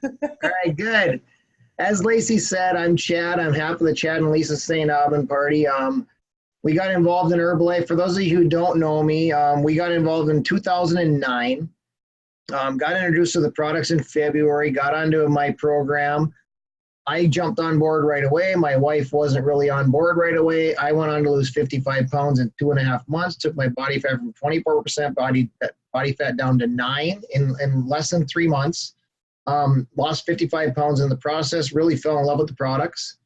All right, good. As Lacey said, I'm Chad. I'm half of the Chad and Lisa St. Aubin party. We got involved in Herbalife. For those of you who don't know me, we got involved in 2009. Got introduced to the products in February, got onto my program. I jumped on board right away. My wife wasn't really on board right away. I went on to lose 55 pounds in 2.5 months, took my body fat from 24% body fat down to 9 in less than 3 months. Lost 55 pounds in the process, really fell in love with the products.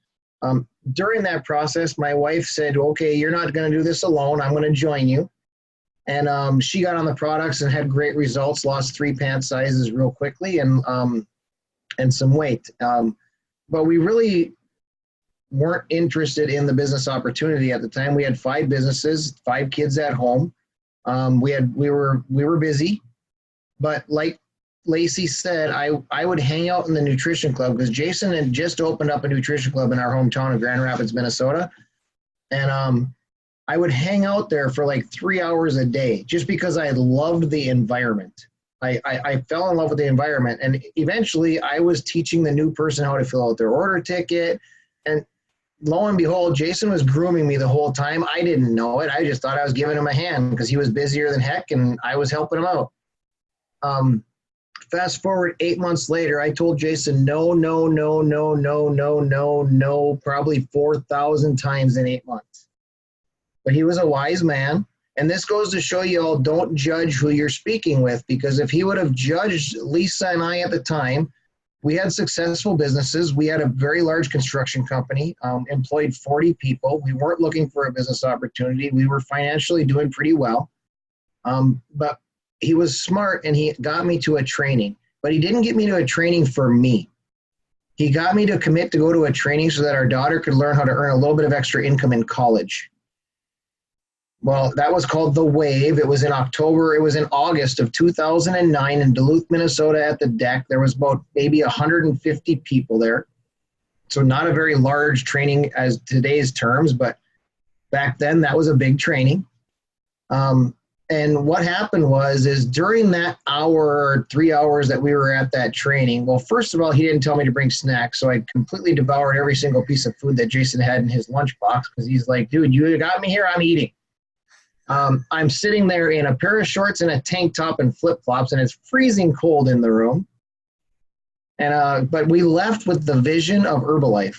During that process, my wife said, okay, you're not going to do this alone. I'm going to join you. And she got on the products and had great results, lost 3 pant sizes real quickly and some weight. But we really weren't interested in the business opportunity at the time. We had 5 businesses, 5 kids at home. We were busy, but like Lacey said, I would hang out in the nutrition club because Jason had just opened up a nutrition club in our hometown of Grand Rapids, Minnesota. And I would hang out there for like 3 hours a day just because I loved the environment. I fell in love with the environment. And eventually I was teaching the new person how to fill out their order ticket. And lo and behold, Jason was grooming me the whole time. I didn't know it. I just thought I was giving him a hand because he was busier than heck and I was helping him out. Fast forward 8 months later, I told Jason, no, probably 4,000 times in 8 months. But he was a wise man. And this goes to show you all, don't judge who you're speaking with, because if he would have judged Lisa and I at the time, we had successful businesses. We had a very large construction company, employed 40 people. We weren't looking for a business opportunity. We were financially doing pretty well. But he was smart and he got me to a training, but he didn't get me to a training for me. He got me to commit to go to a training so that our daughter could learn how to earn a little bit of extra income in college. Well, that was called The Wave. It was in August of 2009 in Duluth, Minnesota at the deck. There was about maybe 150 people there. So not a very large training as today's terms, but back then that was a big training. And what happened is during that hour, 3 hours that we were at that training, well, first of all, he didn't tell me to bring snacks. So I completely devoured every single piece of food that Jason had in his lunchbox because he's like, dude, you got me here, I'm eating. I'm sitting there in a pair of shorts and a tank top and flip-flops, and it's freezing cold in the room. And but we left with the vision of Herbalife.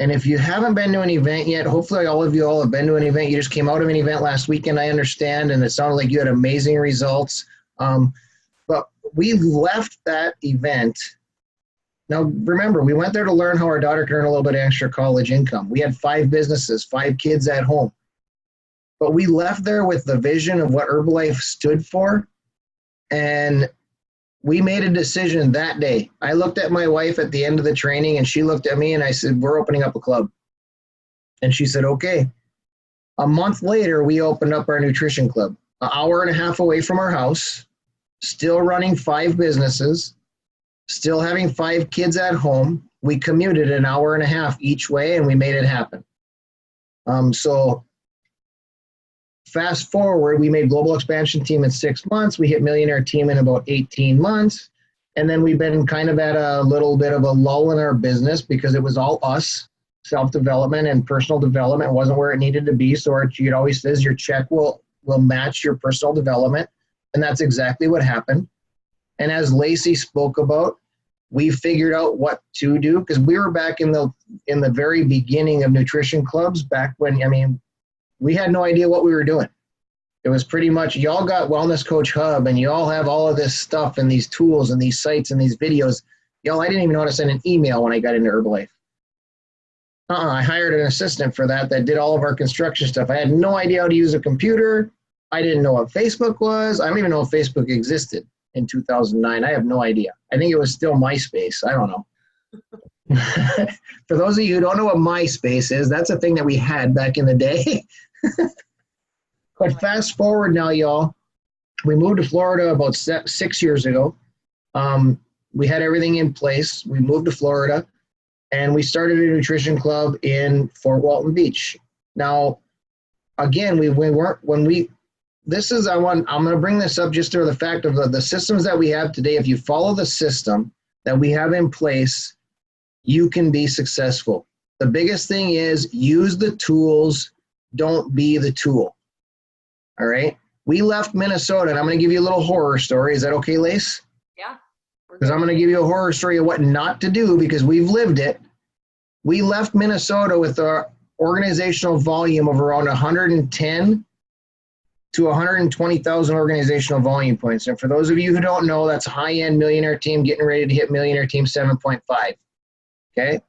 And if you haven't been to an event yet, hopefully all of you all have been to an event. You just came out of an event last weekend, I understand, and it sounded like you had amazing results. But we left that event. Now, remember, we went there to learn how our daughter could earn a little bit of extra college income. We had 5 businesses, 5 kids at home. But we left there with the vision of what Herbalife stood for, and we made a decision that day. I looked at my wife at the end of the training, and she looked at me, and I said, we're opening up a club. And she said, okay. A month later, we opened up our nutrition club, an hour and a half away from our house, still running 5 businesses, still having 5 kids at home. We commuted an hour and a half each way, and we made it happen. So fast forward, we made global expansion team in 6 months. We hit millionaire team in about 18 months. And then we've been kind of at a little bit of a lull in our business because it was all us, self-development and personal development wasn't where it needed to be. So it always says your check will match your personal development. And that's exactly what happened. And as Lacey spoke about, we figured out what to do because we were back in the very beginning of nutrition clubs back when, we had no idea what we were doing. It was pretty much, y'all got Wellness Coach Hub and you all have all of this stuff and these tools and these sites and these videos. I didn't even know how to send an email when I got into Herbalife. I hired an assistant for that did all of our construction stuff. I had no idea how to use a computer. I didn't know what Facebook was. I don't even know if Facebook existed in 2009. I have no idea. I think it was still MySpace. I don't know. For those of you who don't know what MySpace is, that's a thing that we had back in the day. But fast forward now, y'all, we moved to Florida about 6 years ago. We had everything in place. We moved to Florida, and we started a nutrition club in Fort Walton Beach. Now, again, I'm going to bring this up just to the fact of the systems that we have today. If you follow the system, that we have in place, you can be successful. The biggest thing is use the tools, don't be the tool. All right? We left Minnesota, and I'm going to give you a little horror story. Is that okay, Lace? Yeah. Because I'm going to give you a horror story of what not to do because we've lived it. We left Minnesota with our organizational volume of around 110 to 120,000 organizational volume points. And for those of you who don't know, that's a high-end millionaire team getting ready to hit millionaire team 7.5. Okay?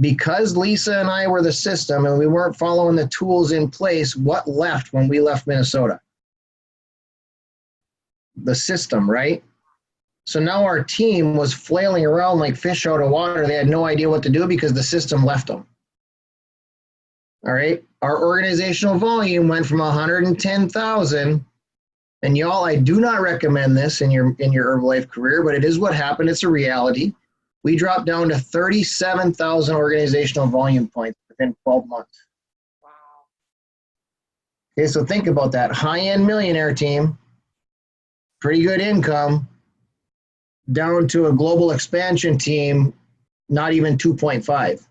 Because Lisa and I were the system and we weren't following the tools in place, what left when we left Minnesota? The system, right? So now our team was flailing around like fish out of water. They had no idea what to do because the system left them. All right. Our organizational volume went from 110,000. And y'all, I do not recommend this in your Herbalife career, but it is what happened. It's a reality. We dropped down to 37,000 organizational volume points within 12 months. Wow. Okay, so think about that. High-end millionaire team, pretty good income, down to a global expansion team, not even 2.5.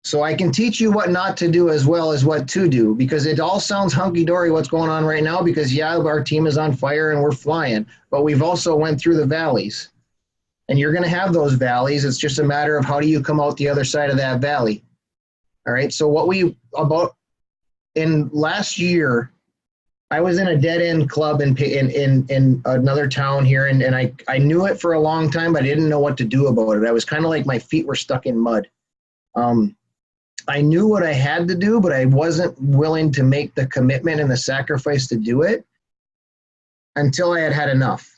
So I can teach you what not to do as well as what to do, because it all sounds hunky-dory what's going on right now, because yeah, our team is on fire and we're flying, but we've also went through the valleys. And you're going to have those valleys. It's just a matter of how do you come out the other side of that valley. All right. So in last year, I was in a dead end club in another town here. And I knew it for a long time, but I didn't know what to do about it. I was kind of like my feet were stuck in mud. I knew what I had to do, but I wasn't willing to make the commitment and the sacrifice to do it until I had had enough.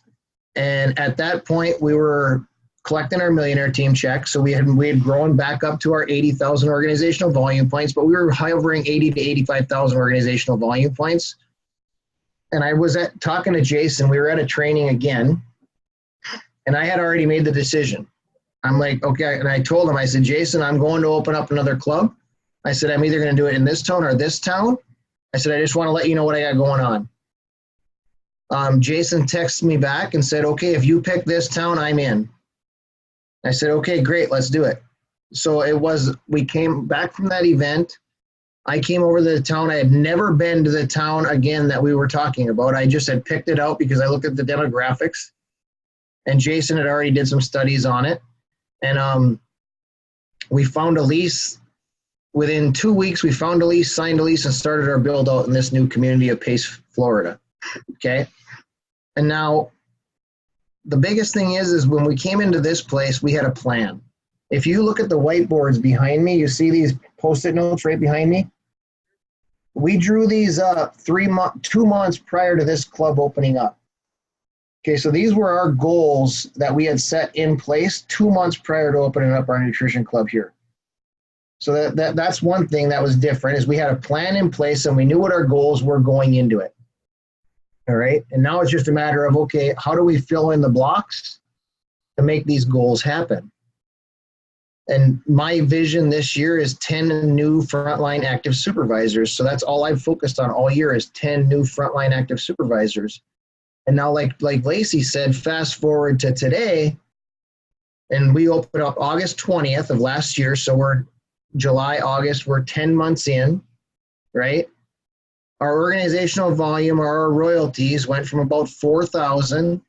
And at that point, we were collecting our millionaire team checks. So we had grown back up to our 80,000 organizational volume points, but we were hovering 80 to 85,000 organizational volume points. And I was talking to Jason. We were at a training again, and I had already made the decision. I'm like, okay. And I told him, I said, Jason, I'm going to open up another club. I said, I'm either going to do it in this town or this town. I said, I just want to let you know what I got going on. Jason texted me back and said, okay, if you pick this town, I'm in. I said, okay, great, let's do it. So we came back from that event. I came over to the town. I had never been to the town again that we were talking about. I just had picked it out because I looked at the demographics, and Jason had already did some studies on it. And we found a lease. Within 2 weeks, we found a lease, signed a lease, and started our build out in this new community of Pace, Florida. Okay. And now the biggest thing is when we came into this place, we had a plan. If you look at the whiteboards behind me, you see these Post-it notes right behind me. We drew these up 2 months prior to this club opening up. Okay, so these were our goals that we had set in place 2 months prior to opening up our nutrition club here. So that's one thing that was different, is we had a plan in place and we knew what our goals were going into it. All right, and now it's just a matter of, okay, how do we fill in the blocks to make these goals happen? And my vision this year is 10 new frontline active supervisors. So that's all I've focused on all year, is 10 new frontline active supervisors. And now, like Lacey said, fast forward to today, and we opened up August 20th of last year. So we're July, August, we're 10 months in, right? Our organizational volume, our royalties went from about 4,000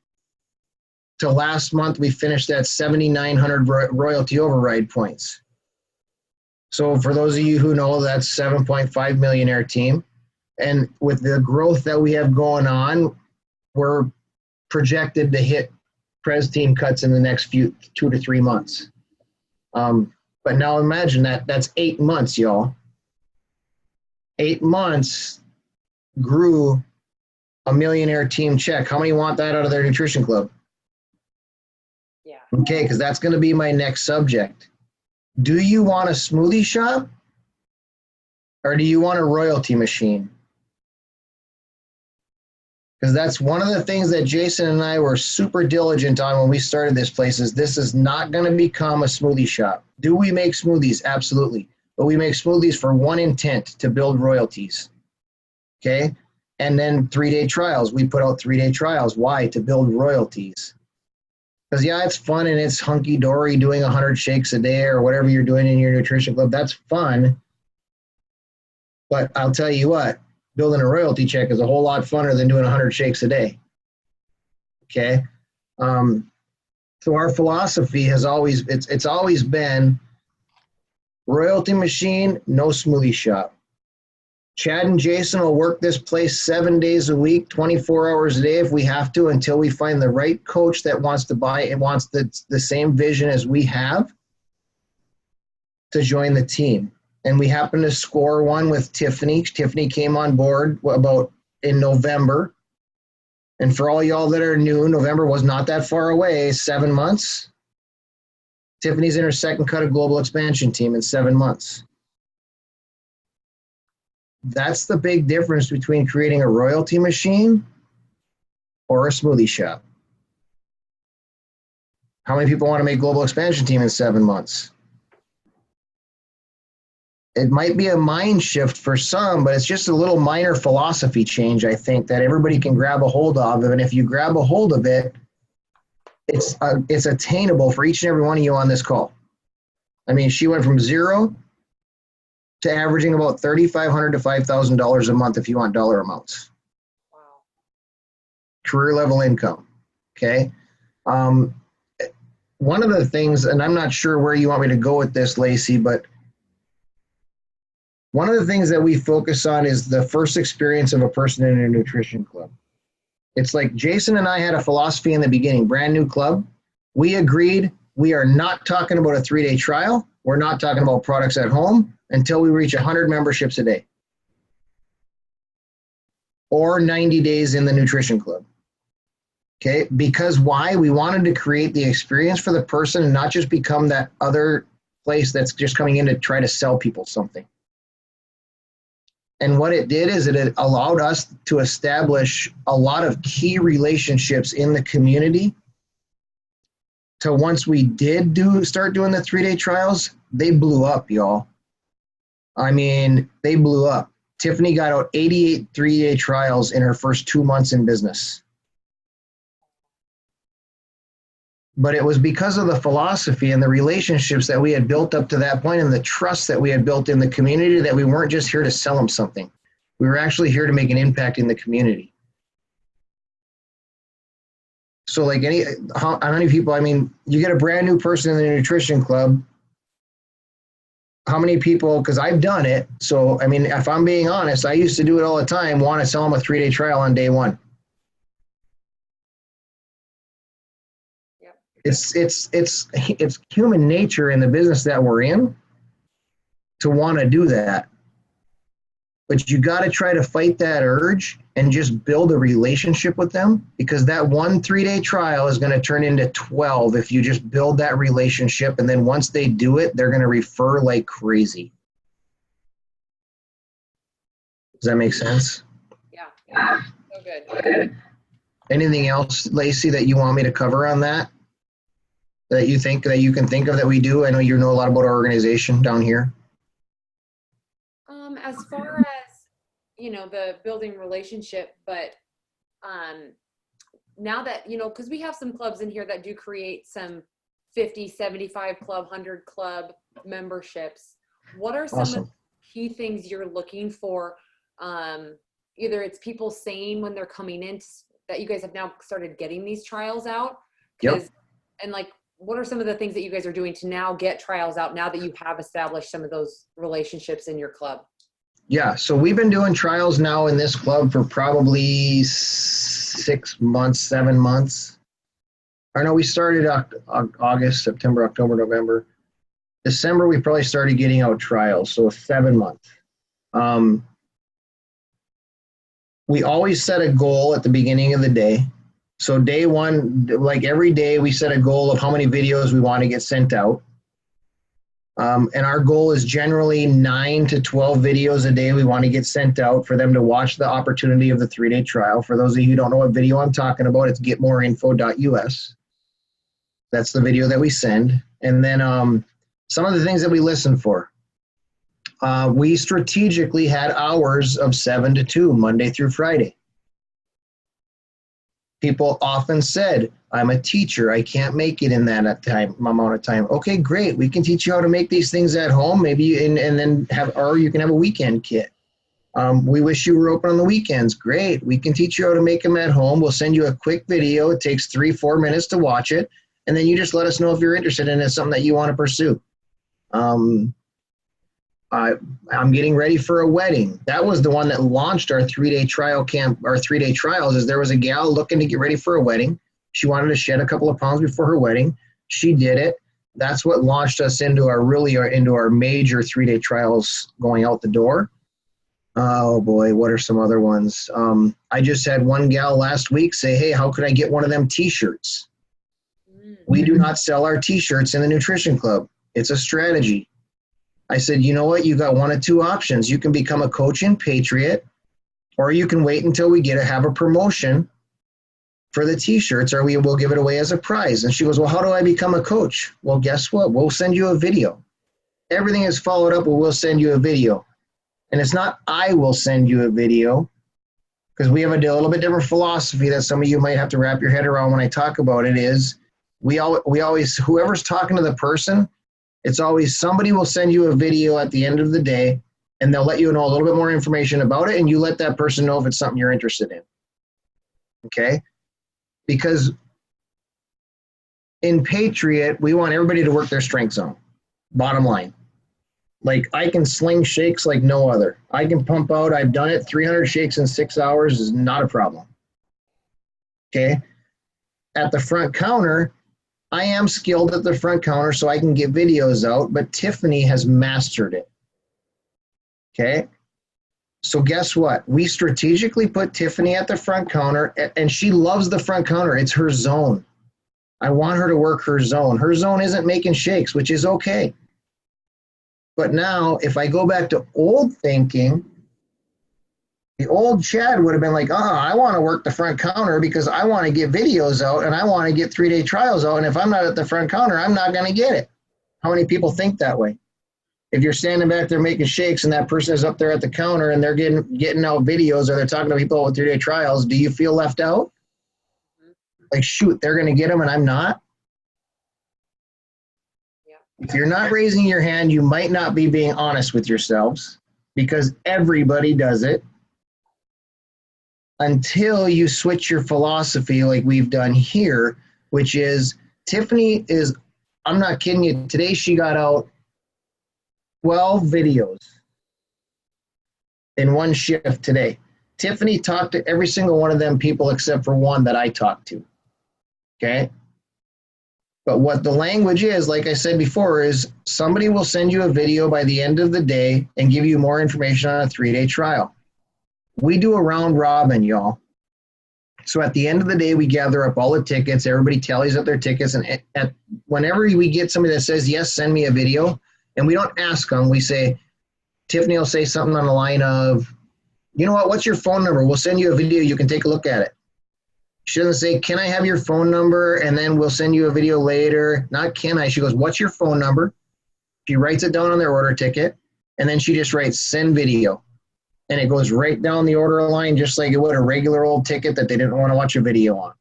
to last month we finished at 7,900 royalty override points. So for those of you who know, that's 7.5 millionaire team. And with the growth that we have going on, we're projected to hit Pres team cuts in the next 2 to 3 months. But now imagine that's 8 months, y'all. 8 months grew a millionaire team check. How many want that out of their nutrition club? Yeah. Okay, because that's going to be my next subject. Do you want a smoothie shop, or do you want a royalty machine? Because that's one of the things that Jason and I were super diligent on when we started this place, is this is not going to become a smoothie shop. Do we make smoothies? Absolutely. But we make smoothies for one intent, to build royalties. Okay? And then 3-day trials. We put out 3-day trials. Why? To build royalties. Because, yeah, it's fun and it's hunky-dory doing 100 shakes a day or whatever you're doing in your nutrition club. That's fun. But I'll tell you what, building a royalty check is a whole lot funner than doing 100 shakes a day. Okay? So our philosophy has always, it's always been royalty machine, no smoothie shop. Chad and Jason will work this place 7 days a week, 24 hours a day if we have to, until we find the right coach that wants to buy and wants the same vision as we have to join the team. And we happened to score one with Tiffany. Tiffany came on board about in November. And for all y'all that are new, November was not that far away, 7 months. Tiffany's in her second cut of global expansion team in 7 months. That's the big difference between creating a royalty machine or a smoothie shop. How many people want to make global expansion team in 7 months? It might be a mind shift for some, but it's just a little minor philosophy change, I think, that everybody can grab a hold of. And if you grab a hold of it, it's attainable for each and every one of you on this call. I mean, she went from zero to averaging about $3,500 to $5,000 a month if you want dollar amounts. Wow. Career level income. Okay. One of the things, and I'm not sure where you want me to go with this, Lacey, but one of the things that we focus on is the first experience of a person in a nutrition club. It's like Jason and I had a philosophy in the beginning, brand new club. We agreed we are not talking about a 3-day trial. We're not talking about products at home until we reach 100 memberships a day or 90 days in the nutrition club. Okay, because why? We wanted to create the experience for the person and not just become that other place that's just coming in to try to sell people something. And what it did is it allowed us to establish a lot of key relationships in the community. So once we did start doing the 3-day trials, they blew up, y'all. I mean, they blew up. Tiffany got out 88 3-day trials in her first 2 months in business. But it was because of the philosophy and the relationships that we had built up to that point and the trust that we had built in the community that we weren't just here to sell them something. We were actually here to make an impact in the community. So like how many people, I mean, you get a brand new person in the nutrition club, how many people, because I've done it. So, I mean, if I'm being honest, I used to do it all the time, want to sell them a 3-day trial on day one. It's human nature in the business that we're in to want to do that. But you got to try to fight that urge and just build a relationship with them, because that one 3-day trial is going to turn into 12 if you just build that relationship. And then once they do it, they're going to refer like crazy. Does that make sense? Yeah. So good. Anything else, Lacey, that you want me to cover on that? That you think that you can think of that we do? I know you know a lot about our organization down here. As far as, the building relationship, but now that, because we have some clubs in here that do create some 50, 75 club, 100 club memberships. What are some of the key things you're looking for? Either it's people saying when they're coming in that you guys have now started getting these trials out. Yep. And like, what are some of the things that you guys are doing to now get trials out now that you have established some of those relationships in your club? Yeah, so we've been doing trials now in this club for probably 6 months, 7 months. I know we started August, September, October, November. December, we probably started getting out trials, so 7 months. We always set a goal at the beginning of the day. So day one, like every day, we set a goal of how many videos we want to get sent out. And our goal is generally 9 to 12 videos a day we want to get sent out for them to watch the opportunity of the 3-day trial. For those of you who don't know what video I'm talking about, it's getmoreinfo.us. That's the video that we send. And then some of the things that we listen for. We strategically had hours of 7 to 2, Monday through Friday. People often said, I'm a teacher. I can't make it in that amount of time. Okay, great. We can teach you how to make these things at home, maybe, and then or you can have a weekend kit. We wish you were open on the weekends. Great. We can teach you how to make them at home. We'll send you a quick video. It takes 3-4 minutes to watch it. And then you just let us know if you're interested in it, something that you want to pursue. I'm getting ready for a wedding. That was the one that launched our 3-day trial camp, our 3-day trials. Is there was a gal looking to get ready for a wedding. She wanted to shed a couple of pounds before her wedding. She did it. That's what launched us into our major 3-day trials going out the door. Oh boy, what are some other ones? I just had one gal last week say, hey, how could I get one of them t-shirts? We do not sell our t-shirts in the nutrition club. It's a strategy. I said, you know what? You got one of two options. You can become a coach in Patriot, or you can wait until we have a promotion for the t-shirts, or we will give it away as a prize. And she goes, well, how do I become a coach? Well, guess what? We'll send you a video. Everything is followed up, but we'll send you a video. And it's not I will send you a video, because we have a little bit different philosophy that some of you might have to wrap your head around when I talk about it. Is we always, whoever's talking to the person, it's always somebody will send you a video at the end of the day, and they'll let you know a little bit more information about it, and you let that person know if it's something you're interested in. Okay? Because in Patriot, we want everybody to work their strength zone. Bottom line. Like, I can sling shakes like no other. I can pump out, I've done it, 300 shakes in 6 hours is not a problem. Okay? At the front counter, I am skilled at the front counter, so I can get videos out, but Tiffany has mastered it. Okay? So guess what? We strategically put Tiffany at the front counter, and she loves the front counter. It's her zone. I want her to work her zone. Her zone isn't making shakes, which is okay. But now, if I go back to old thinking, the old Chad would have been like, I want to work the front counter because I want to get videos out and I want to get 3-day trials out. And if I'm not at the front counter, I'm not going to get it. How many people think that way? If you're standing back there making shakes and that person is up there at the counter and they're getting out videos, or they're talking to people with 3-day trials, do you feel left out? Like, shoot, they're going to get them and I'm not? Yeah. If you're not raising your hand, you might not be being honest with yourselves, because everybody does it. Until you switch your philosophy like we've done here, which is Tiffany is, I'm not kidding you, today she got out 12 videos in one shift today. Tiffany talked to every single one of them people except for one that I talked to. Okay? But what the language is, like I said before, is somebody will send you a video by the end of the day and give you more information on a 3-day trial. We do a round robin, y'all. So at the end of the day, we gather up all the tickets. Everybody tallies up their tickets. And whenever we get somebody that says, yes, send me a video, and we don't ask them, we say, Tiffany will say something on the line of, you know what, what's your phone number? We'll send you a video. You can take a look at it. She doesn't say, can I have your phone number? And then we'll send you a video later. Not can I. She goes, what's your phone number? She writes it down on their order ticket. And then she just writes, send video. And it goes right down the order line, just like it would a regular old ticket that they didn't want to watch a video on.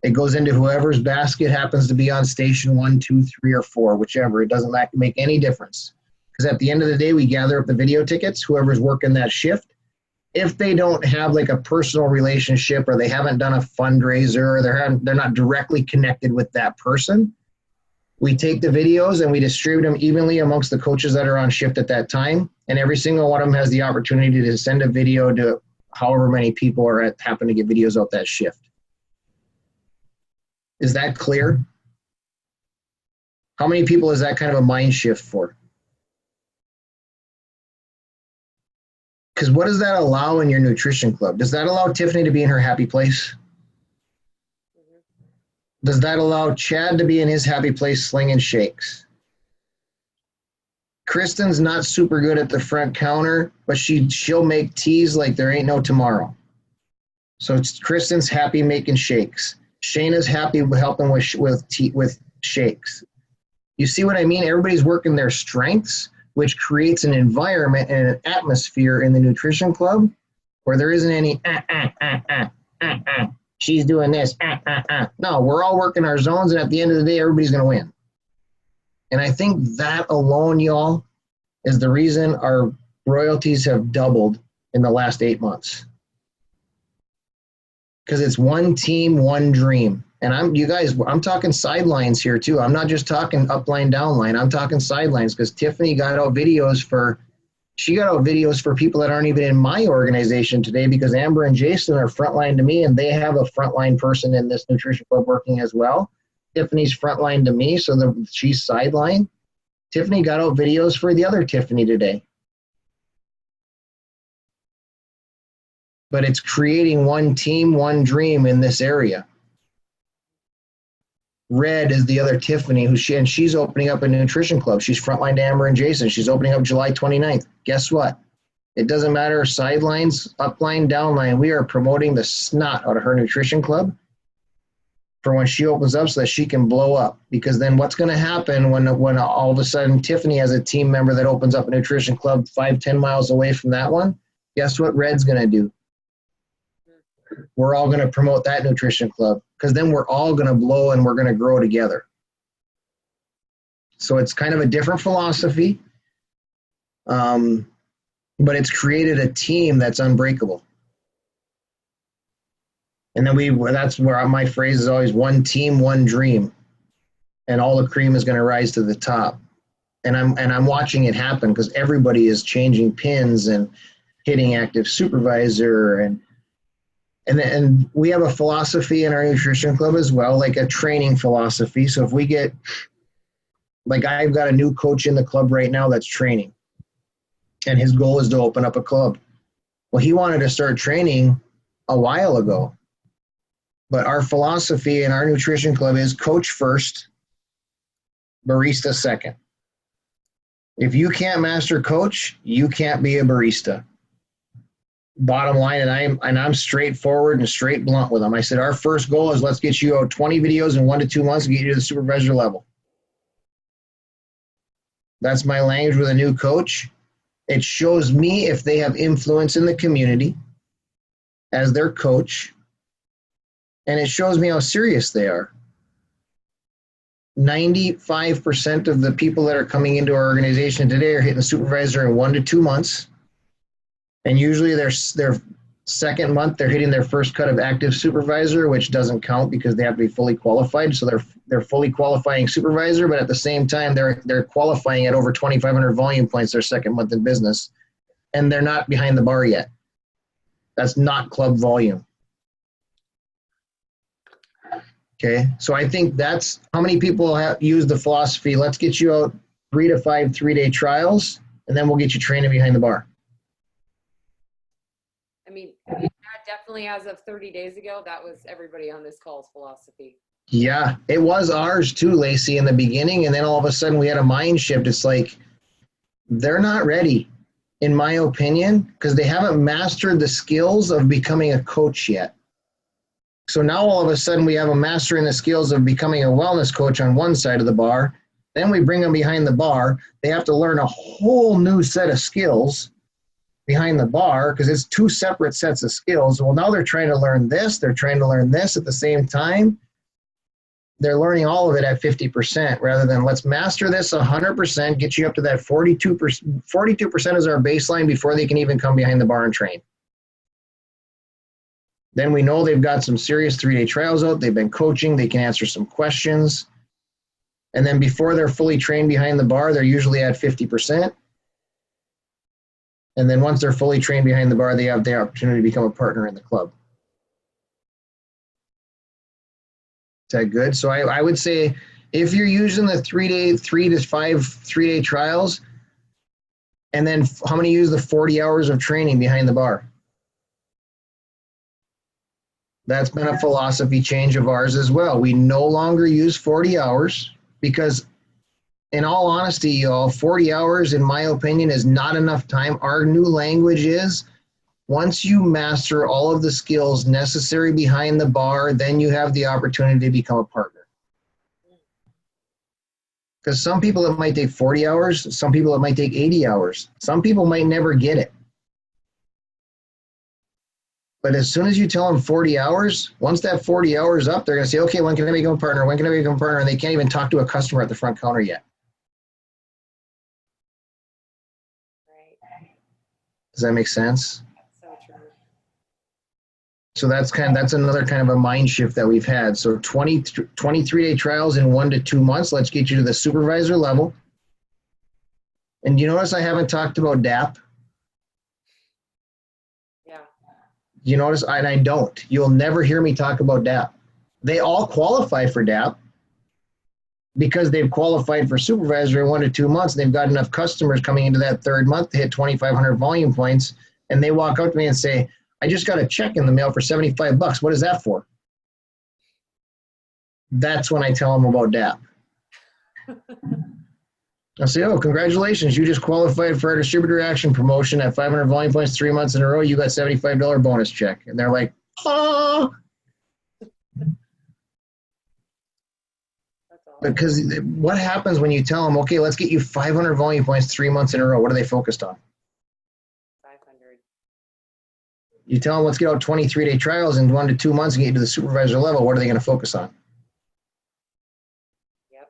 It goes into whoever's basket happens to be on station 1, 2, 3, or 4, whichever. It doesn't make any difference. Because at the end of the day, we gather up the video tickets, whoever's working that shift. If they don't have like a personal relationship, or they haven't done a fundraiser, or they're not directly connected with that person, we take the videos and we distribute them evenly amongst the coaches that are on shift at that time. And every single one of them has the opportunity to send a video to however many people happen to get videos out that shift. Is that clear? How many people is that kind of a mind shift for? Because what does that allow in your nutrition club? Does that allow Tiffany to be in her happy place? Does that allow Chad to be in his happy place slinging shakes? Kristen's not super good at the front counter, but she'll make teas like there ain't no tomorrow. So Kristen's happy making shakes. Shayna's happy helping with shakes. You see what I mean? Everybody's working their strengths, which creates an environment and an atmosphere in the nutrition club where there isn't any she's doing this. No, we're all working our zones, and at the end of the day, everybody's going to win. And I think that alone, y'all, is the reason our royalties have doubled in the last 8 months. Because it's one team, one dream. And I'm talking sidelines here too. I'm not just talking upline, downline. I'm talking sidelines because Tiffany got out videos for people that aren't even in my organization today because Amber and Jason are frontline to me and they have a frontline person in this nutrition club working as well. Tiffany's frontline to me, so she's sideline. Tiffany got out videos for the other Tiffany today. But it's creating one team, one dream in this area. Red is the other Tiffany, she's opening up a nutrition club. She's frontline to Amber and Jason. She's opening up July 29th. Guess what? It doesn't matter sidelines, upline, downline. We are promoting the snot out of her nutrition club for when she opens up so that she can blow up. Because then what's going to happen when all of a sudden Tiffany has a team member that opens up a nutrition club 5-10 miles away from that one? Guess what Red's going to do? We're all going to promote that nutrition club because then we're all going to blow and we're going to grow together. So it's kind of a different philosophy, but it's created a team that's unbreakable. And then that's where my phrase is always one team, one dream, and all the cream is going to rise to the top. And I'm watching it happen because everybody is changing pins and hitting active supervisor and we have a philosophy in our nutrition club as well, like a training philosophy. So if we get, like I've got a new coach in the club right now that's training, and his goal is to open up a club. Well, he wanted to start training a while ago. But our philosophy in our nutrition club is coach first, barista second. If you can't master coach, you can't be a barista. Bottom line, and I'm straightforward and straight blunt with them. I said, our first goal is let's get you out 20 videos in 1 to 2 months and get you to the supervisor level. That's my language with a new coach. It shows me if they have influence in the community as their coach, and it shows me how serious they are. 95% of the people that are coming into our organization today are hitting supervisor in 1 to 2 months. And usually their second month, they're hitting their first cut of active supervisor, which doesn't count because they have to be fully qualified. So they're fully qualifying supervisor, but at the same time, they're qualifying at over 2,500 volume points their second month in business. And they're not behind the bar yet. That's not club volume. Okay, so I think that's how many people have used the philosophy, let's get you out 3 to 5 3-day trials, and then we'll get you training behind the bar. I mean, definitely as of 30 days ago, that was everybody on this call's philosophy. Yeah, it was ours too, Lacey, in the beginning, and then all of a sudden we had a mind shift. It's like, they're not ready, in my opinion, because they haven't mastered the skills of becoming a coach yet. So now all of a sudden we have them mastering the skills of becoming a wellness coach on one side of the bar. Then we bring them behind the bar. They have to learn a whole new set of skills behind the bar because it's 2 separate sets of skills. Well, now they're trying to learn this. They're trying to learn this at the same time. They're learning all of it at 50% rather than let's master this 100%, get you up to that 42%. 42% is our baseline before they can even come behind the bar and train. Then we know they've got some serious 3-day trials out. They've been coaching. They can answer some questions. And then before they're fully trained behind the bar, they're usually at 50%. And then once they're fully trained behind the bar, they have the opportunity to become a partner in the club. Is that good? So I would say if you're using the 3 to 5 3-day trials, and then how many use the 40 hours of training behind the bar? That's been a philosophy change of ours as well. We no longer use 40 hours because, in all honesty, y'all, 40 hours, in my opinion, is not enough time. Our new language is once you master all of the skills necessary behind the bar, then you have the opportunity to become a partner. Because some people it might take 40 hours, some people it might take 80 hours. Some people might never get it. But as soon as you tell them 40 hours, once that 40 hours up, they're going to say, okay, when can I become a partner? When can I become a partner? And they can't even talk to a customer at the front counter yet. Right. Does that make sense? So true. So that's another kind of a mind shift that we've had. So 23-day trials in 1 to 2 months. Let's get you to the supervisor level. And you notice I haven't talked about DAP. Yeah. You notice, and I don't. You'll never hear me talk about DAP. They all qualify for DAP because they've qualified for supervisor in 1 to 2 months. And they've got enough customers coming into that third month to hit 2,500 volume points. And they walk up to me and say, I just got a check in the mail for $75. What is that for? That's when I tell them about DAP. I'll say, oh, congratulations. You just qualified for our distributor action promotion at 500 volume points 3 months in a row. You got $75 bonus check. And they're like, oh. Because what happens when you tell them, okay, let's get you 500 volume points 3 months in a row? What are they focused on? 500. You tell them, let's get out 23-day trials in 1 to 2 months and get you to the supervisor level. What are they going to focus on? Yep.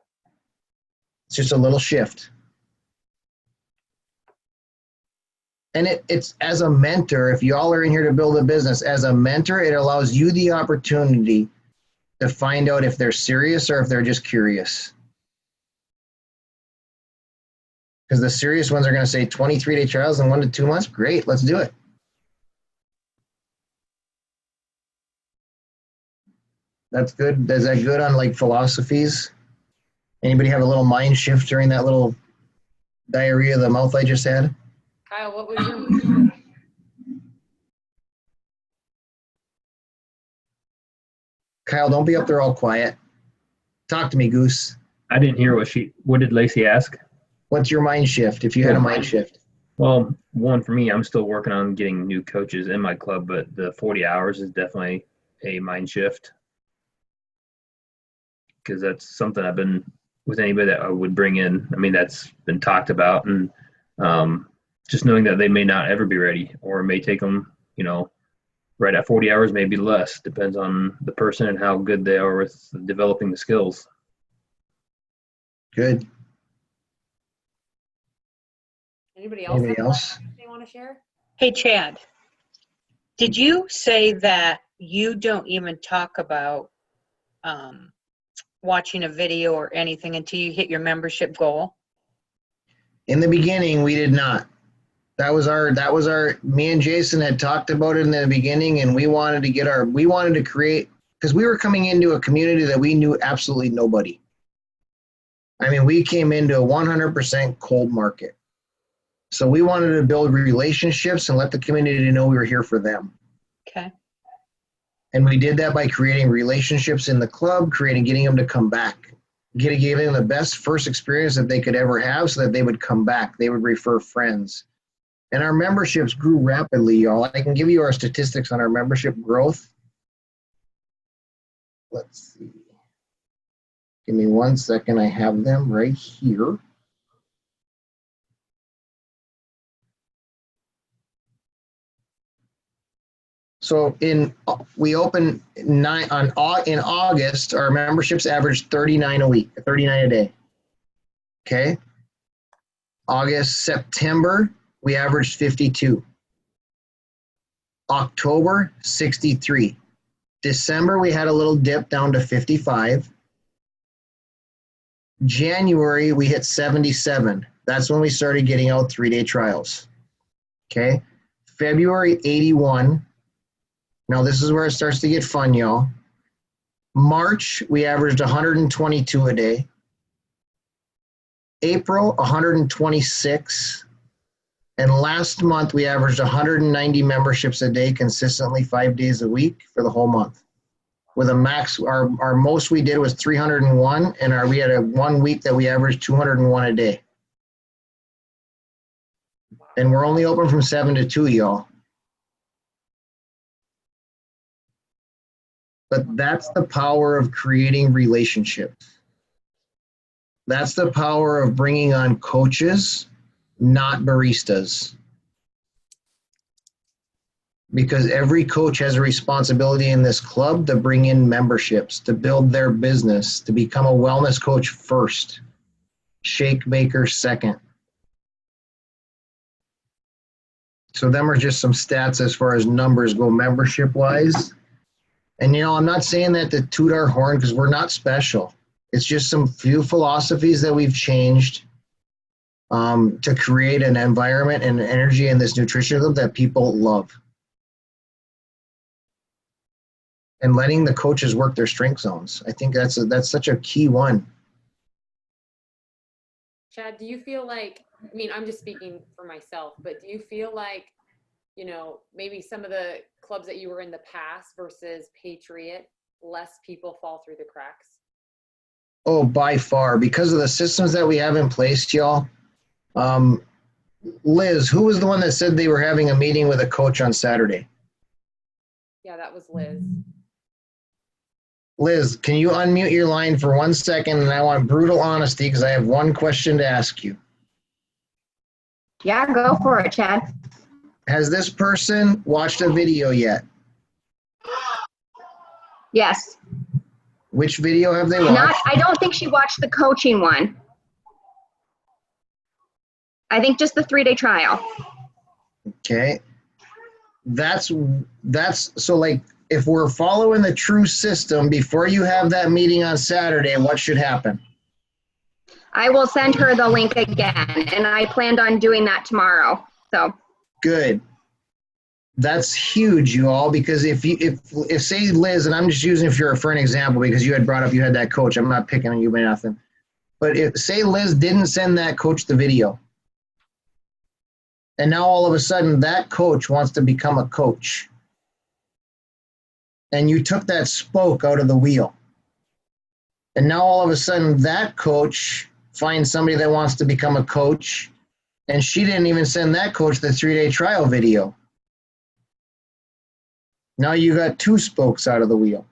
It's just a little shift. And it's as a mentor, if y'all are in here to build a business, as a mentor, it allows you the opportunity to find out if they're serious or if they're just curious. Because the serious ones are going to say 23-day trials in 1 to 2 months. Great, let's do it. That's good. Is that good on like philosophies? Anybody have a little mind shift during that little diarrhea of the mouth I just had? Kyle, what was your Kyle, don't be up there all quiet. Talk to me, Goose. I didn't hear what did Lacey ask? What's your mind shift if you had a mind shift? Well, one for me, I'm still working on getting new coaches in my club, but the 40 hours is definitely a mind shift. Because that's something I've been with anybody that I would bring in. I mean, that's been talked about, and just knowing that they may not ever be ready, or it may take them, right at 40 hours, maybe less. Depends on the person and how good they are with developing the skills. Good. Anybody else? Anybody else? They want to share? Hey, Chad, did you say that you don't even talk about watching a video or anything until you hit your membership goal? In the beginning, we did not. That was me and Jason had talked about it in the beginning, and we wanted to create, because we were coming into a community that we knew absolutely nobody. I mean, we came into a 100% cold market. So we wanted to build relationships and let the community know we were here for them. Okay. And we did that by creating relationships in the club, getting them to come back, giving them the best first experience that they could ever have so that they would come back. They would refer friends. And our memberships grew rapidly, y'all. I can give you our statistics on our membership growth. Let's see. Give me 1 second. I have them right here. So in August, our memberships averaged 39 a week, 39 a day. Okay. September, we averaged 52. October, 63. December, we had a little dip down to 55. January, we hit 77. That's when we started getting out 3-day trials. Okay. February, 81. Now, this is where it starts to get fun, y'all. March, we averaged 122 a day. April, 126. And last month, we averaged 190 memberships a day consistently 5 days a week for the whole month. With a max, our most we did was 301, and we had a 1 week that we averaged 201 a day. And we're only open from 7 to 2, y'all. But that's the power of creating relationships. That's the power of bringing on coaches, not baristas. because every coach has a responsibility in this club to bring in memberships, to build their business, to become a wellness coach first, shake maker second. So them are just some stats as far as numbers go membership wise. And I'm not saying that to toot our horn because we're not special. It's just some few philosophies that we've changed to create an environment and energy in this nutrition club that people love. And letting the coaches work their strength zones. I think that's such a key one. Chad, do you feel like, I mean, I'm just speaking for myself, but do you feel like, maybe some of the clubs that you were in the past versus Patriot, less people fall through the cracks? Oh, by far, because of the systems that we have in place, y'all. Liz, who was the one that said they were having a meeting with a coach on Saturday? Yeah, that was Liz. Liz, can you unmute your line for 1 second? And I want brutal honesty because I have one question to ask you. Yeah, go for it, Chad. Has this person watched a video yet? Yes. Which video have they watched? I don't think she watched the coaching one. I think just the 3-day trial. Okay. That's so like if we're following the true system before you have that meeting on Saturday, what should happen? I will send her the link again, and I planned on doing that tomorrow. So good. That's huge, you all, because if say Liz, and I'm just using it for an example because you had brought up you had that coach. I'm not picking on you by nothing. But if say Liz didn't send that coach the video, and now all of a sudden that coach wants to become a coach, and you took that spoke out of the wheel, and now all of a sudden that coach finds somebody that wants to become a coach, and she didn't even send that coach the 3-day trial video. Now you got 2 spokes out of the wheel.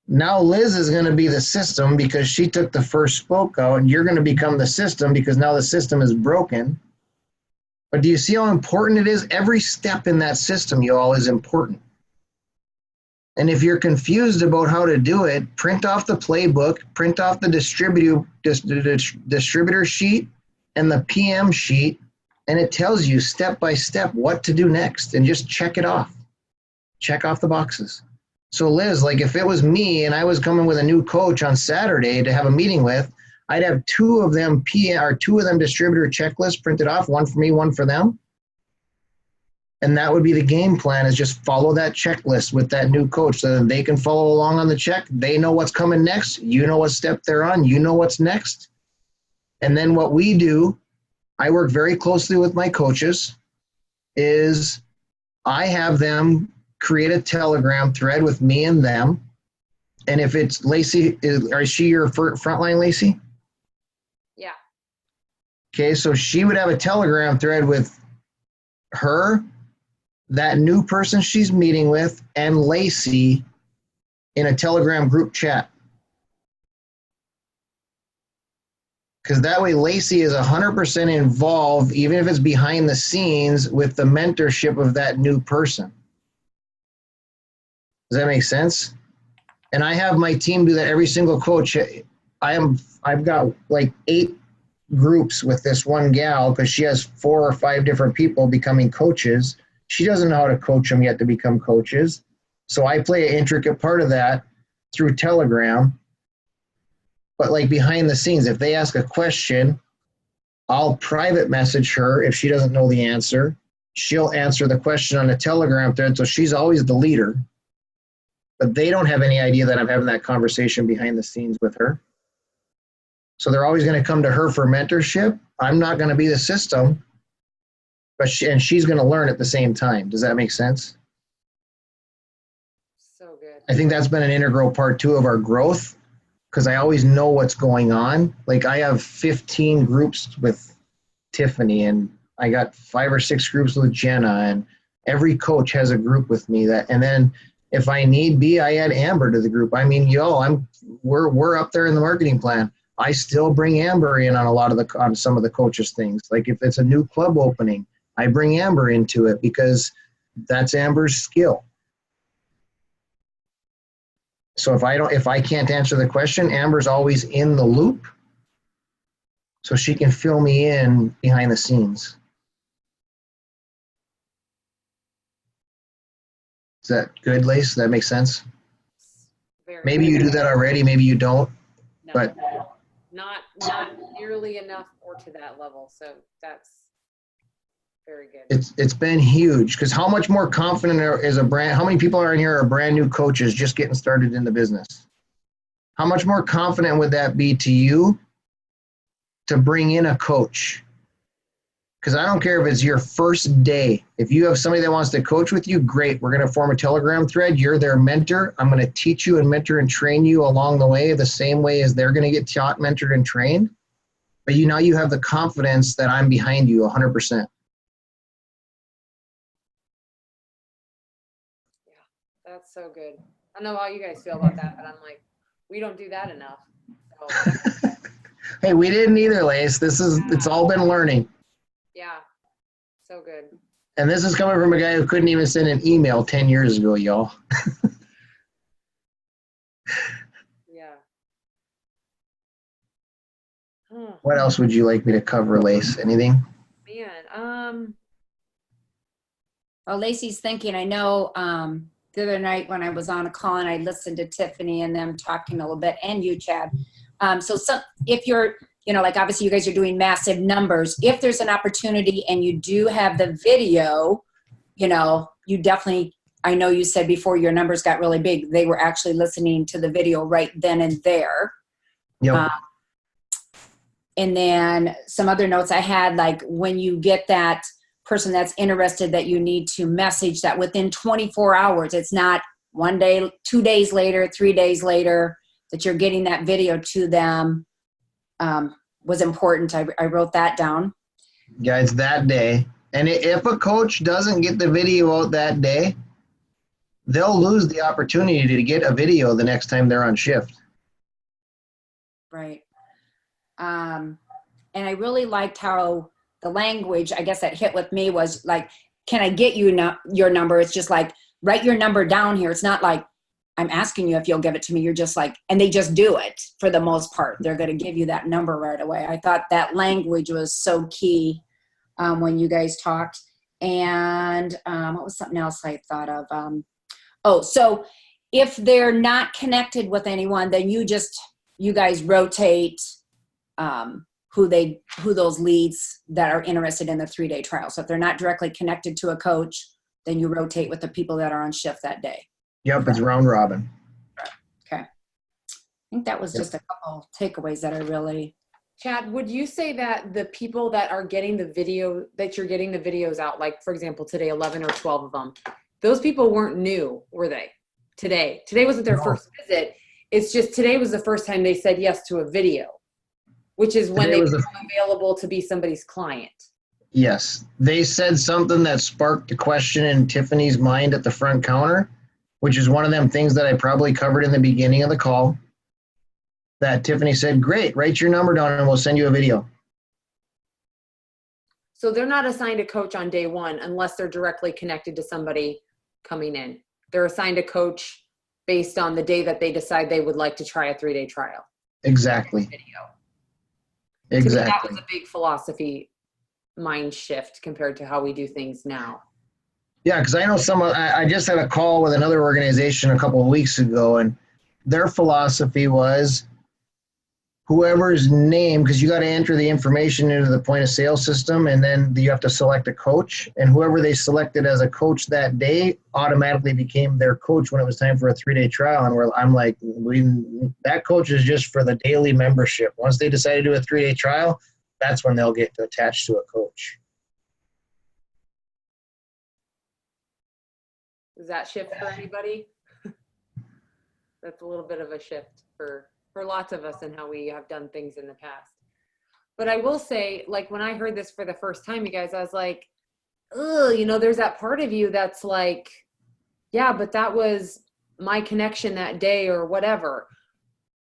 Now Liz is going to be the system because she took the first spoke out, and you're going to become the system because now the system is broken. But do you see how important it is? Every step in that system, you all, is important. And if you're confused about how to do it, print off the playbook, print off the distributor sheet and the PM sheet, and it tells you step by step what to do next, and just check it off. Check off the boxes. So Liz, like if it was me and I was coming with a new coach on Saturday to have a meeting with, I'd have 2 of them distributor checklists printed off, one for me, one for them. And that would be the game plan, is just follow that checklist with that new coach so that they can follow along on the check. They know what's coming next. You know what step they're on. You know what's next. And then what we do, I work very closely with my coaches, is I have them create a Telegram thread with me and them. And if it's Lacey, is she your frontline, Lacey? Yeah. Okay, so she would have a Telegram thread with her, that new person she's meeting with, and Lacey in a Telegram group chat. Because that way Lacey is 100% involved, even if it's behind the scenes, with the mentorship of that new person. Does that make sense? And I have my team do that. Every single coach. I've got like 8 groups with this one gal because she has 4 or 5 different people becoming coaches. She doesn't know how to coach them yet to become coaches. So I play an intricate part of that through Telegram. But like behind the scenes, if they ask a question, I'll private message her if she doesn't know the answer. She'll answer the question on a Telegram thread, so she's always the leader. But they don't have any idea that I'm having that conversation behind the scenes with her. So they're always going to come to her for mentorship. I'm not going to be the system, but she's going to learn at the same time. Does that make sense? So good. I think that's been an integral part too of our growth, because I always know what's going on. Like I have 15 groups with Tiffany, and I got 5 or 6 groups with Jenna, and every coach has a group with me. And then if I need be, I add Amber to the group. I mean, we're up there in the marketing plan. I still bring Amber in on on some of the coaches' things. Like if it's a new club opening, I bring Amber into it because that's Amber's skill. So if I can't answer the question, Amber's always in the loop, so she can fill me in behind the scenes. Is that good, Lace? Does that make sense? Maybe you do that already, maybe you don't. No, but not nearly enough or to that level. So that's very good. it's been huge, because how much more confident is how many people are in here are brand new coaches just getting started in the business? How much more confident would that be to you to bring in a coach? Because I don't care if it's your first day. If you have somebody that wants to coach with you, great. We're going to form a Telegram thread. You're their mentor. I'm going to teach you and mentor and train you along the way the same way as they're going to get taught, mentored, and trained. But now you have the confidence that I'm behind you 100%. Yeah, that's so good. I don't know how you guys feel about that, but I'm like, we don't do that enough. So. Hey, we didn't either, Lace. It's all been learning. Yeah, so good. And this is coming from a guy who couldn't even send an email 10 years ago, y'all. Yeah. What else would you like me to cover, Lace? Anything? Man, Well, Lacey's thinking, I know the other night when I was on a call and I listened to Tiffany and them talking a little bit, and you, Chad. So if you're, like obviously you guys are doing massive numbers, if there's an opportunity and you do have the video, you definitely, I know you said before your numbers got really big, they were actually listening to the video right then and there. Yep. And then some other notes I had, like when you get that person that's interested, that you need to message that within 24 hours. It's not 1 day, 2 days later, 3 days later, that you're getting that video to them was important. I wrote that down. Yeah, it's that day. And if a coach doesn't get the video out that day, they'll lose the opportunity to get a video the next time they're on shift. Right. And I really liked how the language, I guess, that hit with me was like, can I get you your number? It's just like, write your number down here. It's not like, I'm asking you if you'll give it to me. You're just like, and they just do it for the most part. They're going to give you that number right away. I thought that language was so key when you guys talked. And what was something else I thought of? So if they're not connected with anyone, then you guys rotate who those leads that are interested in the 3-day trial. So if they're not directly connected to a coach, then you rotate with the people that are on shift that day. Yep, it's round robin. Okay. I think that was just a couple takeaways that I really. Chad, would you say that the people that are getting the video, that you're getting the videos out, like for example, today, 11 or 12 of them, those people weren't new, were they? Today wasn't their first visit. It's just today was the first time they said yes to a video, which is when they become available to be somebody's client. Yes. They said something that sparked a question in Tiffany's mind at the front counter, which is one of them things that I probably covered in the beginning of the call, that Tiffany said, great, write your number down and we'll send you a video. So they're not assigned a coach on day one unless they're directly connected to somebody coming in. They're assigned a coach based on the day that they decide they would like to try a 3-day trial. Exactly. Video. Exactly. To me, that was a big philosophy mind shift compared to how we do things now. Yeah, because I know I just had a call with another organization a couple of weeks ago, and their philosophy was whoever's name, because you got to enter the information into the point of sale system, and then you have to select a coach, and whoever they selected as a coach that day automatically became their coach when it was time for a 3-day trial. And I'm like, that coach is just for the daily membership. Once they decide to do a 3-day trial, that's when they'll get attached to a coach. Does that shift for anybody? That's a little bit of a shift for lots of us and how we have done things in the past. But I will say, like, when I heard this for the first time, you guys, I was like, ugh, there's that part of you that's like, yeah, but that was my connection that day or whatever.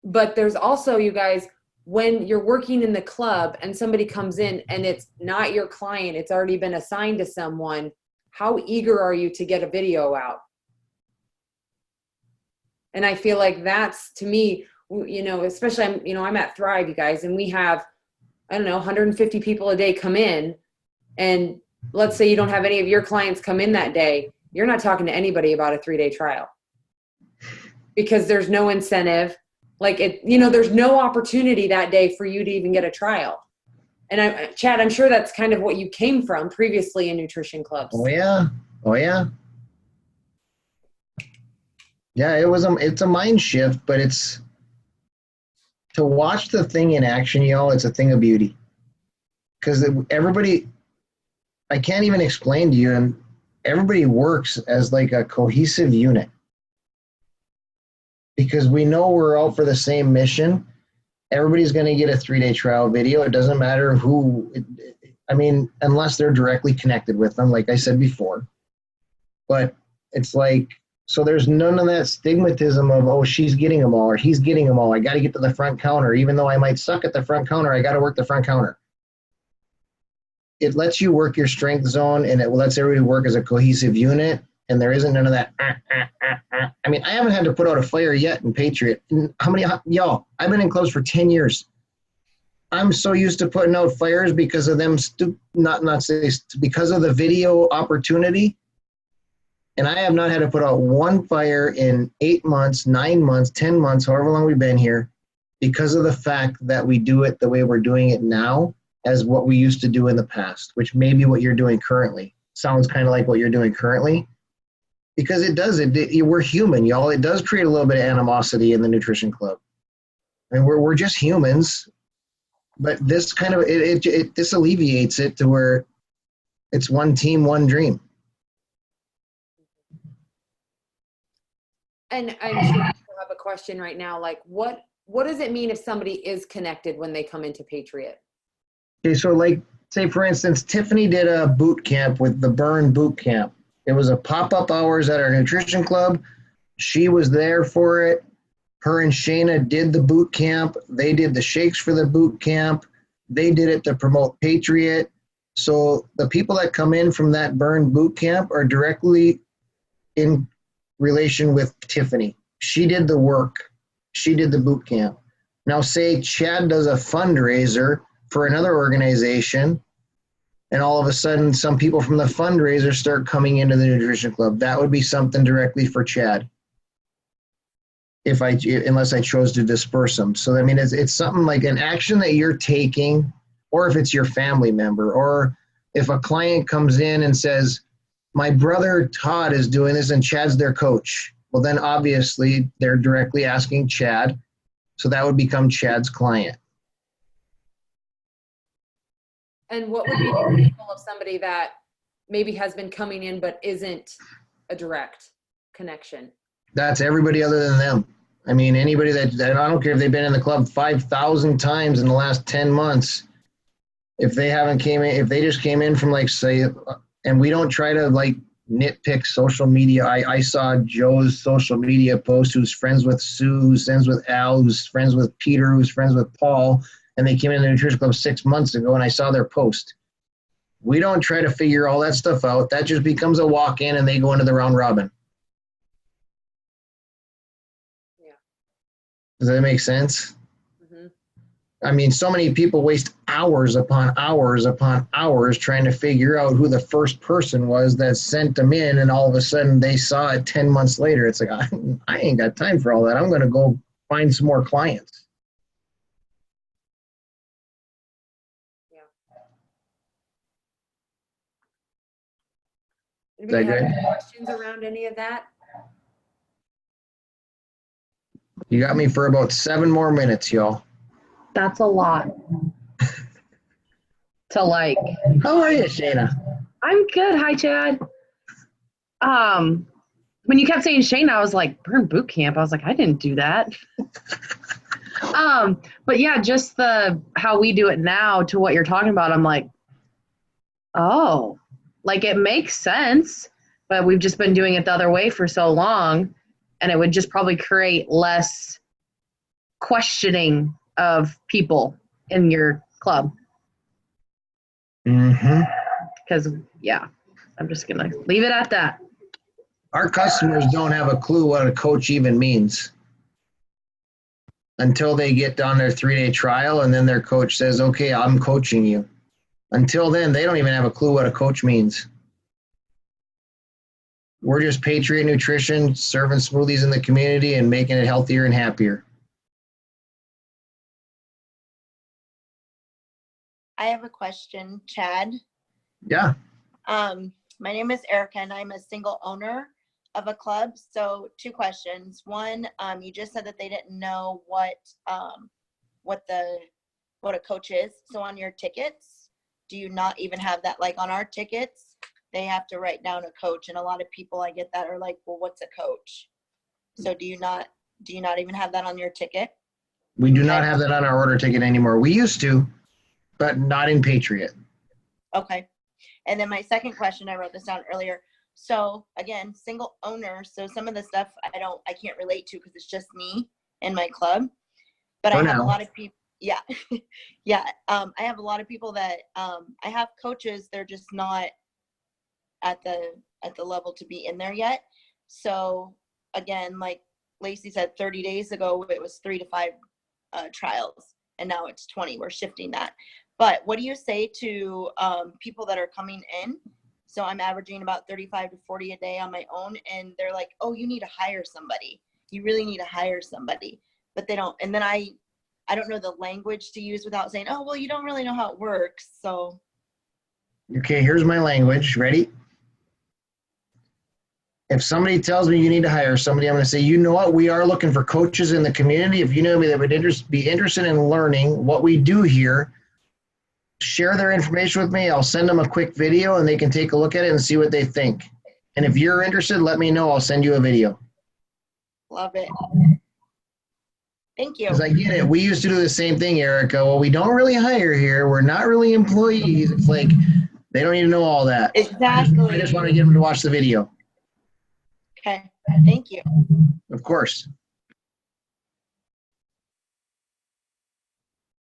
But there's also, you guys, when you're working in the club and somebody comes in and it's not your client, it's already been assigned to someone, how eager are you to get a video out? And I feel like that's, to me, you know, especially, I'm at Thrive, you guys, and we have, I don't know, 150 people a day come in, and let's say you don't have any of your clients come in that day, you're not talking to anybody about a 3-day trial because there's no incentive. Like there's no opportunity that day for you to even get a trial. And Chad, I'm sure that's kind of what you came from previously in nutrition clubs. Oh yeah. Yeah, it's a mind shift, but it's to watch the thing in action, y'all. It's a thing of beauty, because everybody, I can't even explain to you, and everybody works as like a cohesive unit. Because we know we're out for the same mission. Everybody's going to get a 3-day trial video. It doesn't matter who, unless they're directly connected with them, like I said before. But it's like, so there's none of that stigmatism of, oh, she's getting them all or he's getting them all. I got to get to the front counter. Even though I might suck at the front counter, I got to work the front counter. It lets you work your strength zone, and it lets everybody work as a cohesive unit. And there isn't none of that. I haven't had to put out a fire yet in Patriot. How many, y'all? I've been in clubs for 10 years. I'm so used to putting out fires because of them, because of the video opportunity. And I have not had to put out one fire in 8 months, 9 months, 10 months, however long we've been here, because of the fact that we do it the way we're doing it now as what we used to do in the past, which may be what you're doing currently. Sounds kind of like what you're doing currently. Because it does, we're human, y'all. It does create a little bit of animosity in the nutrition club. We're just humans, but this kind of, this alleviates it to where it's one team, one dream. And I'm sure people have a question right now, like what does it mean if somebody is connected when they come into Patriot? Okay, so like, say for instance, Tiffany did a boot camp with the Burn Boot Camp. It was a pop-up hours at our nutrition club. She was there for it. Her and Shayna did the boot camp. They did the shakes for the boot camp. They did it to promote Patriot. So the people that come in from that Burn Boot Camp are directly in relation with Tiffany. She did the work. She did the boot camp. Now say Chad does a fundraiser for another organization, and all of a sudden some people from the fundraiser start coming into the nutrition club. That would be something directly for Chad, unless I chose to disperse them. So it's something like an action that you're taking, or if it's your family member, or if a client comes in and says, my brother Todd is doing this and Chad's their coach. Well, then obviously they're directly asking Chad. So that would become Chad's client. And what would be the example of somebody that maybe has been coming in but isn't a direct connection? That's everybody other than them. Anybody that I don't care if they've been in the club 5,000 times in the last 10 months. If they haven't came in, if they just came in from and we don't try to nitpick social media. I saw Joe's social media post, who's friends with Sue, who's friends with Al, who's friends with Peter, who's friends with Paul. And they came in the nutrition club 6 months ago, and I saw their post. We don't try to figure all that stuff out. That just becomes a walk-in, and they go into the round robin. Yeah. Does that make sense? Mm-hmm. So many people waste hours upon hours upon hours trying to figure out who the first person was that sent them in, and all of a sudden they saw it 10 months later. It's like, I ain't got time for all that. I'm going to go find some more clients. Anybody have any questions around any of that? You got me for about 7 more minutes, y'all. That's a lot. How are you, Shayna? I'm good. Hi, Chad. When you kept saying Shayna, I was like, Burn Boot Camp. I was like, I didn't do that. But yeah, just how we do it now to what you're talking about. I'm like, oh, it makes sense, but we've just been doing it the other way for so long, and it would just probably create less questioning of people in your club. Mm-hmm. Because, yeah, I'm just going to leave it at that. Our customers don't have a clue what a coach even means until they get on their 3-day trial, and then their coach says, okay, I'm coaching you. Until then, they don't even have a clue what a coach means. We're just Patriot Nutrition, serving smoothies in the community and making it healthier and happier. I have a question, Chad. Yeah. My name is Erica, and I'm a single owner of a club. So 2 questions. One, you just said that they didn't know what a coach is. So on your tickets, do you not even have that? Like on our tickets, they have to write down a coach, and a lot of people I get that are like, well, what's a coach? So do you not even have that on your ticket? We do not have that on our order ticket anymore. We used to, but not in Patriot. Okay. And then my second question, I wrote this down earlier. So again, single owner. So some of the stuff I can't relate to because it's just me and my club. But I have a lot of people. Yeah. Yeah. I have a lot of people that I have coaches. They're just not at the level to be in there yet. So again, like Lacey said, 30 days ago, it was 3 to 5 trials, and now it's 20. We're shifting that. But what do you say to people that are coming in? So I'm averaging about 35 to 40 a day on my own, and they're like, oh, you need to hire somebody. You really need to hire somebody. But they don't. And then I don't know the language to use without saying, oh, well, you don't really know how it works. So. Okay, here's my language. Ready? If somebody tells me you need to hire somebody, I'm going to say, you know what? We are looking for coaches in the community. If you know me that would be interested in learning what we do here, share their information with me. I'll send them a quick video, and they can take a look at it and see what they think. And if you're interested, let me know. I'll send you a video. Love it. Thank you. Because I get it. We used to do the same thing, Erica. Well, we don't really hire here. We're not really employees. It's like they don't even know all that. Exactly. I just want to get them to watch the video. Okay. Thank you. Of course.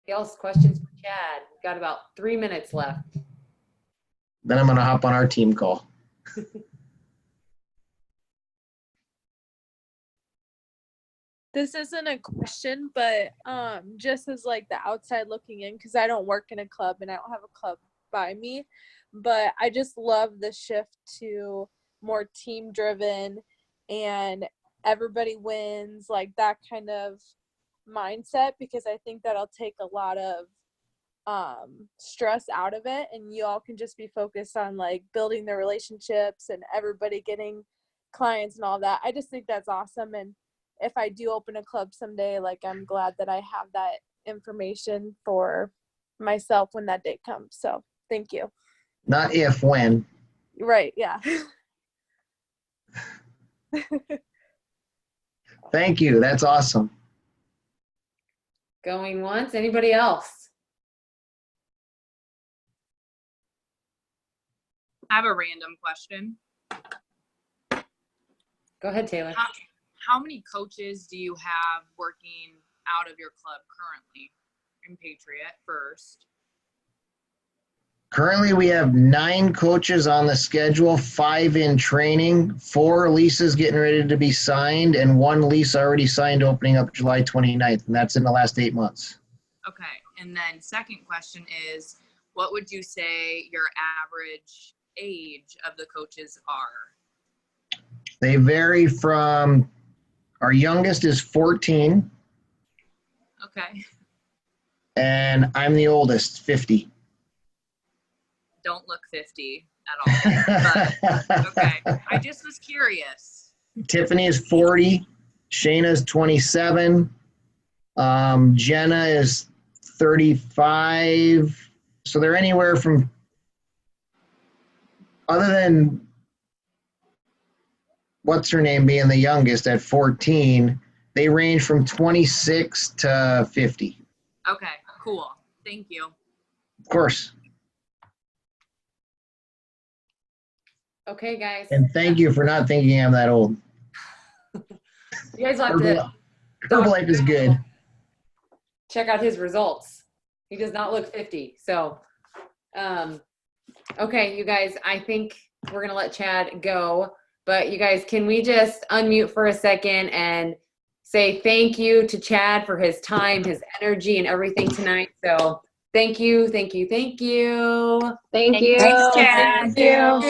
Else questions for Chad? We've got about 3 minutes left. Then I'm going to hop on our team call. This isn't a question, but just as like the outside looking in, because I don't work in a club and I don't have a club by me, but I just love the shift to more team driven and everybody wins, like that kind of mindset, because I think that'll take a lot of stress out of it, and you all can just be focused on like building the relationships and everybody getting clients and all that. I just think that's awesome. And if I do open a club someday, like I'm glad that I have that information for myself when that day comes. So thank you. Not if, when. Right. Yeah. Thank you. That's awesome. Going once. Anybody else? I have a random question. Go ahead, Taylor. How many coaches do you have working out of your club currently in Patriot first? Currently, we have 9 coaches on the schedule, 5 in training, 4 leases getting ready to be signed, and 1 lease already signed opening up July 29th, and that's in the last 8 months. Okay. And then second question is, what would you say your average age of the coaches are? They vary from, our youngest is 14, Okay. and I'm the oldest, 50. Don't look 50 at all. But, okay. I just was curious. Tiffany is 40, Shayna's 27, Jenna is 35. So they're anywhere from, other than what's her name being the youngest at 14, they range from 26 to 50. Okay, cool. Thank you. Of course. Okay, guys. And thank you for not thinking I'm that old. You guys will have to. Herbalife is good. check out his results. He does not look 50. So, okay, you guys, I think we're going to let Chad go. But you guys, can we just unmute for a second and say thank you to Chad for his time, his energy, and everything tonight. So thank you, thank you, thank you. Thank you. Thanks, Chad. Thank you.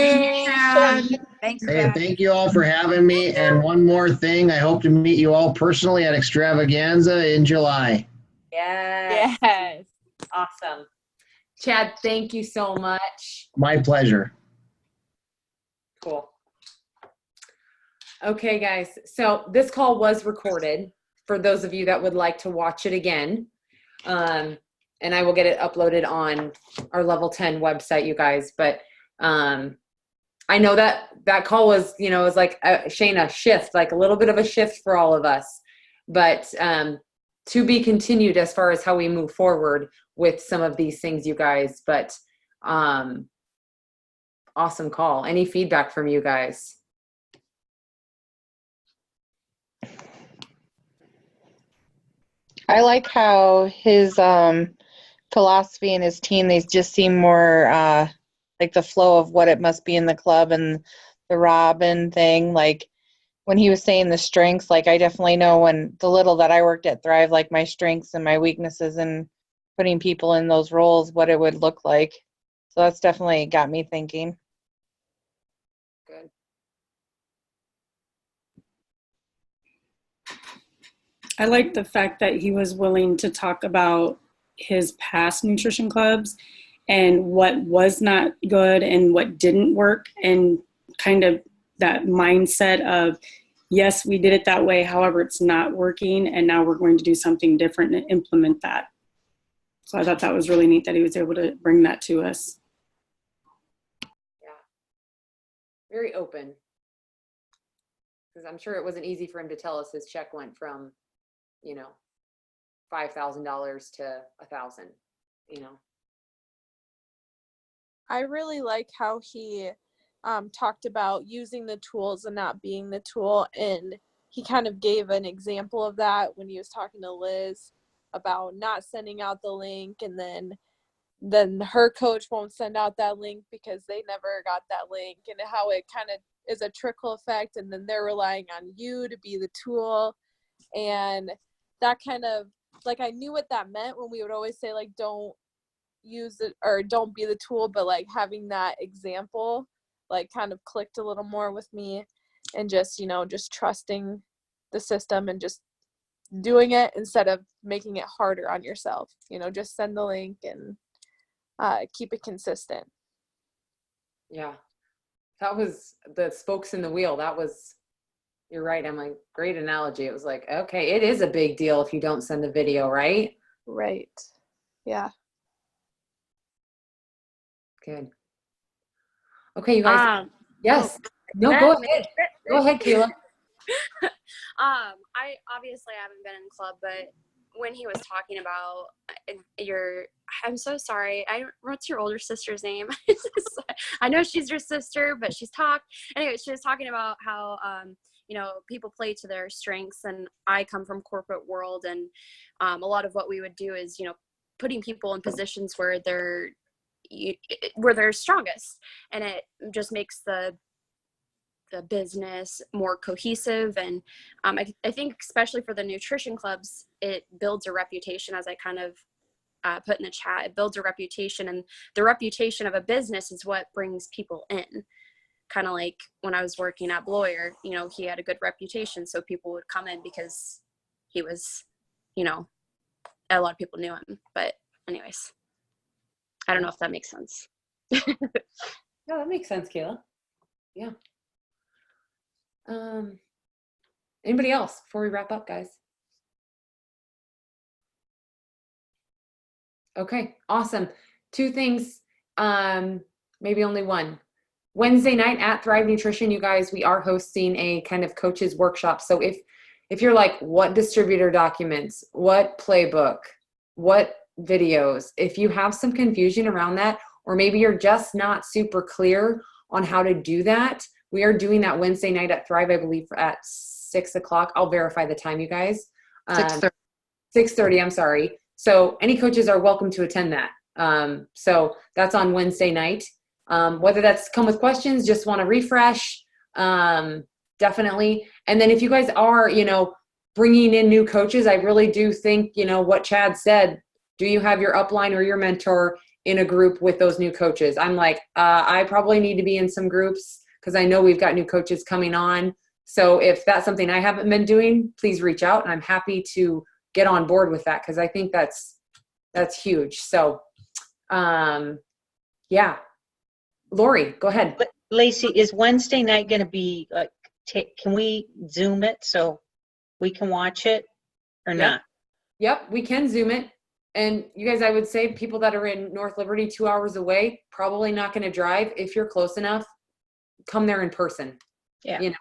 Thanks, Hey, Chad. thank you all for having me. And one more thing, I hope to meet you all personally at Extravaganza in July. Yes. Yes. Awesome. Chad, thank you so much. My pleasure. Cool. Okay, guys. So this call was recorded for those of you that would like to watch it again. And I will get it uploaded on our level 10 website, you guys. But I know that that call was, you know, it was like, Shane, a shift, like a little bit of a shift for all of us. But to be continued as far as how we move forward with some of these things, you guys. But awesome call. Any feedback from you guys? I like how his philosophy and his team, they just seem more like the flow of what it must be in the club, and the Robin thing. Like when he was saying the strengths, like I definitely know when the little that I worked at Thrive, like my strengths and my weaknesses and putting people in those roles, what it would look like. So that's definitely got me thinking. Good. I like the fact that he was willing to talk about his past nutrition clubs and what was not good and what didn't work, and kind of that mindset of, yes, we did it that way, however, it's not working, and now we're going to do something different and implement that. So I thought that was really neat that he was able to bring that to us. Yeah. Very open. Because I'm sure it wasn't easy for him to tell us his check went from, you know, $5,000 to $1,000, you know. I really like how he talked about using the tools and not being the tool. And he kind of gave an example of that when he was talking to Liz about not sending out the link, and then her coach won't send out that link because they never got that link, and how it kind of is a trickle effect, and then they're relying on you to be the tool. And that kind of, like, I knew what that meant when we would always say, like, don't use it or don't be the tool, but like having that example like kind of clicked a little more with me, and just, you know, just trusting the system and just doing it instead of making it harder on yourself. You know, just send the link and keep it consistent. Yeah. That was the spokes in the wheel. That was, you're right, Emily. Great analogy. It was like, okay, it is a big deal if you don't send the video, right? Right. Yeah. Good. Okay, you guys. Yes. No, go ahead. Go ahead, Kayla. I obviously haven't been in the club, but when he was talking about I'm so sorry. What's your older sister's name? I know she's your sister, but anyway, she was talking about how, you know, people play to their strengths, and I come from corporate world, and a lot of what we would do is, you know, putting people in positions where they're strongest, and it just makes the business more cohesive. And I think especially for the nutrition clubs, it builds a reputation, as I kind of put in the chat. It builds a reputation, and the reputation of a business is what brings people in. Kind of like when I was working at Bloyer, you know, he had a good reputation, so people would come in because he was, you know, a lot of people knew him. But anyways, I don't know if that makes sense. No, that makes sense, Kayla. Yeah. Anybody else before we wrap up, guys? Okay, awesome. Two things, maybe only one. Wednesday night at Thrive Nutrition, you guys, we are hosting a kind of coaches workshop. So if you're like, what distributor documents, what playbook, what videos, if you have some confusion around that, or maybe you're just not super clear on how to do that, we are doing that Wednesday night at Thrive, I believe at 6 o'clock. I'll verify the time, you guys. 6:30. 6:30, I'm sorry. So any coaches are welcome to attend that. So that's on Wednesday night. Whether that's come with questions, just want to refresh, definitely. And then if you guys are, bringing in new coaches, I really do think, what Chad said, do you have your upline or your mentor in a group with those new coaches? I'm like, I probably need to be in some groups because I know we've got new coaches coming on. So if that's something I haven't been doing, please reach out, and I'm happy to get on board with that because I think that's huge. So, yeah. Lori, go ahead. But Lacey, is Wednesday night going to be like, can we Zoom it so we can watch it or not? Yep, we can Zoom it. And you guys, I would say people that are in North Liberty 2 hours away, probably not going to drive. If you're close enough, come there in person. Yeah.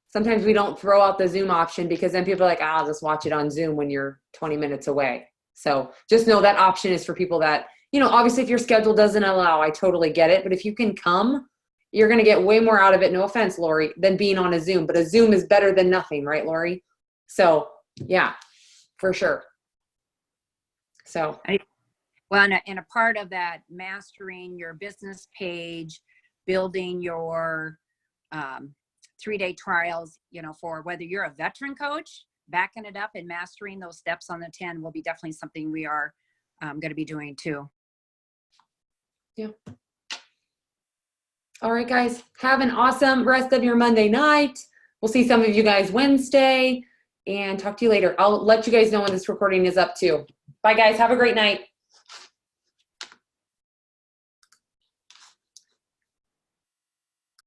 Sometimes we don't throw out the Zoom option because then people are like, I'll just watch it on Zoom when you're 20 minutes away. So just know that option is for people that, obviously if your schedule doesn't allow, I totally get it. But if you can come, you're going to get way more out of it. No offense, Lori, than being on a Zoom. But a Zoom is better than nothing, right, Lori? So yeah, for sure. So. Well, and a part of that, mastering your business page, building your 3-day trials, for whether you're a veteran coach, backing it up and mastering those steps on the 10 will be definitely something we are going to be doing too. Yeah. All right, guys, have an awesome rest of your Monday night. We'll see some of you guys Wednesday and talk to you later. I'll let you guys know when this recording is up too. Bye, guys. Have a great night.